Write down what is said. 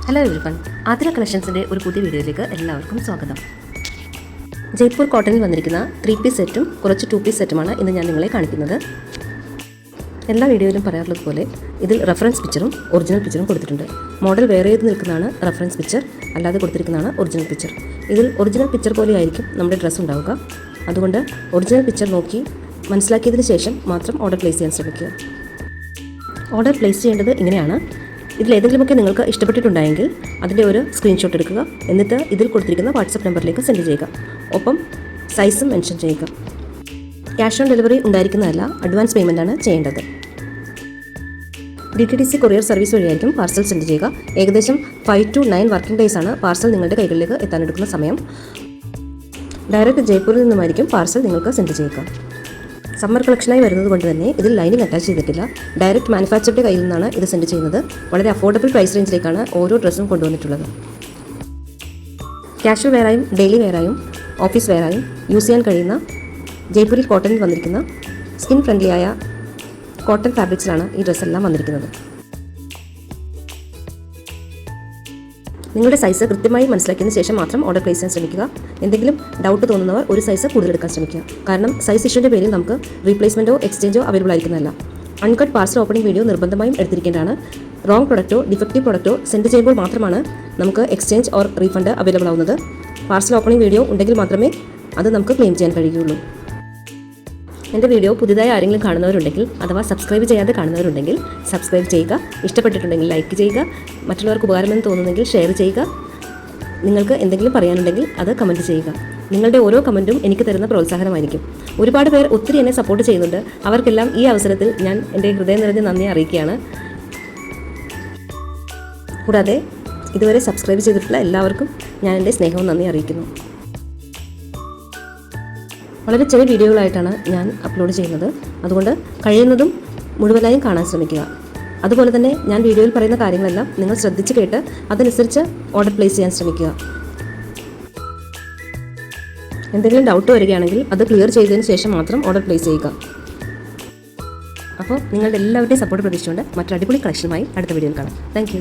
Hello everyone, Athira കളക്ഷൻസിൻ്റെ ഒരു പുതിയ വീഡിയോയിലേക്ക് എല്ലാവർക്കും സ്വാഗതം. ജയ്പൂർ കോട്ടണിൽ വന്നിരിക്കുന്ന 3 പീസ് സെറ്റും കുറച്ച് 2 പീസ് സെറ്റുമാണ് ഇന്ന് ഞാൻ നിങ്ങളെ കാണിക്കുന്നത്. എല്ലാ വീഡിയോയിലും പറയാറുള്ളത് പോലെ ഇതിൽ റെഫറൻസ് പിക്ചറും ഒറിജിനൽ പിക്ചറും കൊടുത്തിട്ടുണ്ട്. മോഡൽ വേറെ ചെയ്ത് നിൽക്കുന്നതാണ് റെഫറൻസ് പിക്ചർ, അല്ലാതെ കൊടുത്തിരിക്കുന്നതാണ് ഒറിജിനൽ പിക്ചർ. ഇതിൽ ഒറിജിനൽ പിക്ചർ പോലെയായിരിക്കും നമ്മുടെ ഡ്രസ്സ് ഉണ്ടാവുക. അതുകൊണ്ട് ഒറിജിനൽ പിക്ചർ നോക്കി മനസ്സിലാക്കിയതിന് ശേഷം മാത്രം ഓർഡർ പ്ലേസ് ചെയ്യാൻ ശ്രമിക്കുക. ഓർഡർ പ്ലേസ് ചെയ്യേണ്ടത് ഇങ്ങനെയാണ്. ഇതിലേതെങ്കിലുമൊക്കെ നിങ്ങൾക്ക് ഇഷ്ടപ്പെട്ടിട്ടുണ്ടായെങ്കിൽ അതിൻ്റെ ഒരു സ്ക്രീൻഷോട്ട് എടുക്കുക. എന്നിട്ട് ഇതിൽ കൊടുത്തിരിക്കുന്ന വാട്സപ്പ് നമ്പറിലേക്ക് സെൻഡ് ചെയ്യുക. ഒപ്പം സൈസും മെൻഷൻ ചെയ്യുക. ക്യാഷ് ഓൺ ഡെലിവറി ഉണ്ടായിരിക്കുന്നതല്ല, അഡ്വാൻസ് പേയ്മെൻറ്റാണ് ചെയ്യേണ്ടത്. DTDC കൊറിയർ സർവീസ് വഴിയായിരിക്കും പാർസൽ സെൻഡ് ചെയ്യുക. ഏകദേശം 5 to 9 വർക്കിംഗ് ഡേയ്സ് ആണ് പാർസൽ നിങ്ങളുടെ കൈകളിലേക്ക് എത്താനെടുക്കുന്ന സമയം. ഡയറക്റ്റ് ജയ്പൂരിൽ നിന്നുമായിരിക്കും പാർസൽ നിങ്ങൾക്ക് സെൻഡ് ചെയ്യുക. സമ്മർ കളക്ഷനായി വരുന്നത് കൊണ്ട് തന്നെ ഇതിൽ ലൈനിങ് അറ്റാച്ച് ചെയ്തിട്ടില്ല. ഡയറക്റ്റ് മാനുഫാക്ചറുടെ കയ്യിൽ നിന്നാണ് ഇത് സെൻഡ് ചെയ്യുന്നത്. വളരെ അഫോർഡബിൾ പ്രൈസ് റേഞ്ചിലേക്കാണ് ഓരോ ഡ്രസ്സും കൊണ്ടുവന്നിട്ടുള്ളത്. കാഷ്വൽ വെയറായും ഡെയിലി വെയറായും ഓഫീസ് വെയറായും യൂസ് ചെയ്യാൻ കഴിയുന്ന ജയ്പൂരി കോട്ടണിൽ വന്നിരിക്കുന്ന സ്കിൻ ഫ്രണ്ട്ലിയായ കോട്ടൺ ഫാബ്രിക്സിലാണ് ഈ ഡ്രസ്സെല്ലാം വന്നിരിക്കുന്നത്. നിങ്ങളുടെ സൈസ് കൃത്യമായി മനസ്സിലാക്കിയതിന് ശേഷം മാത്രം ഓർഡർ പ്ലേസ് ചെയ്യാൻ ശ്രമിക്കുക. എന്തെങ്കിലും ഡൗട്ട് തോന്നുന്നവർ ഒരു സൈസ് കൂടുതൽ എടുക്കാൻ ശ്രമിക്കുക. കാരണം സൈസ് ഇഷ്യൂൻ്റെ പേരിൽ നമുക്ക് റീപ്ലേസ്മെൻറ്റോ എക്സ്ചേഞ്ചോ അവൈലബിൾ ആയിരിക്കുന്നതല്ല. അൺകട്ട് പാർസൽ ഓപ്പണിംഗ് വീഡിയോ നിർബന്ധമായും എടുത്തിരിക്കേണ്ടതാണ്. റോങ് പ്രൊഡക്റ്റോ ഡിഫക്റ്റീവ് പ്രൊഡക്റ്റോ സെൻഡ് ചെയ്യുമ്പോൾ മാത്രമാണ് നമുക്ക് എക്സ്ചേഞ്ച് ഓർ റീഫണ്ട് അവൈലബിൾ ആവുന്നത്. പാർസൽ ഓപ്പണിംഗ് വീഡിയോ ഉണ്ടെങ്കിൽ മാത്രമേ അത് നമുക്ക് ക്ലെയിം ചെയ്യാൻ കഴിയുകയുള്ളൂ. എൻ്റെ വീഡിയോ പുതിയതായി ആരെങ്കിലും കാണുന്നവരുണ്ടെങ്കിൽ അഥവാ സബ്സ്ക്രൈബ് ചെയ്യാതെ കാണുന്നവരുണ്ടെങ്കിൽ സബ്സ്ക്രൈബ് ചെയ്യുക. ഇഷ്ടപ്പെട്ടിട്ടുണ്ടെങ്കിൽ ലൈക്ക് ചെയ്യുക. മറ്റുള്ളവർക്ക് ഉപകാരമെന്ന് തോന്നുന്നെങ്കിൽ ഷെയർ ചെയ്യുക. നിങ്ങൾക്ക് എന്തെങ്കിലും പറയാനുണ്ടെങ്കിൽ അത് കമൻറ്റ് ചെയ്യുക. നിങ്ങളുടെ ഓരോ കമൻറ്റും എനിക്ക് തരുന്ന പ്രോത്സാഹനമായിരിക്കും. ഒരുപാട് പേർ ഒത്തിരി എന്നെ സപ്പോർട്ട് ചെയ്യുന്നുണ്ട്. അവർക്കെല്ലാം ഈ അവസരത്തിൽ ഞാൻ എൻ്റെ ഹൃദയം നിറഞ്ഞ നന്ദി അറിയിക്കുകയാണ്. കൂടാതെ ഇതുവരെ സബ്സ്ക്രൈബ് ചെയ്തിട്ടുള്ള എല്ലാവർക്കും ഞാൻ എൻ്റെ സ്നേഹവും നന്ദി അറിയിക്കുന്നു. വളരെ ചെറിയ വീഡിയോകളായിട്ടാണ് ഞാൻ അപ്ലോഡ് ചെയ്യുന്നത്. അതുകൊണ്ട് കഴിയുന്നതും മുഴുവനായും കാണാൻ ശ്രമിക്കുക. അതുപോലെ തന്നെ ഞാൻ വീഡിയോയിൽ പറയുന്ന കാര്യങ്ങളെല്ലാം നിങ്ങൾ ശ്രദ്ധിച്ച് കേട്ട് അതനുസരിച്ച് ഓർഡർ പ്ലേസ് ചെയ്യാൻ ശ്രമിക്കുക. എന്തെങ്കിലും ഡൗട്ട് വരികയാണെങ്കിൽ അത് ക്ലിയർ ചെയ്തതിന് ശേഷം മാത്രം ഓർഡർ പ്ലേസ് ചെയ്യുക. അപ്പോൾ നിങ്ങളുടെ എല്ലാവരുടെയും സപ്പോർട്ട് പ്രതീക്ഷിച്ചുകൊണ്ട് മറ്റൊരു അടിപൊളി കളക്ഷനുമായി അടുത്ത വീഡിയോയിൽ കാണാം. താങ്ക്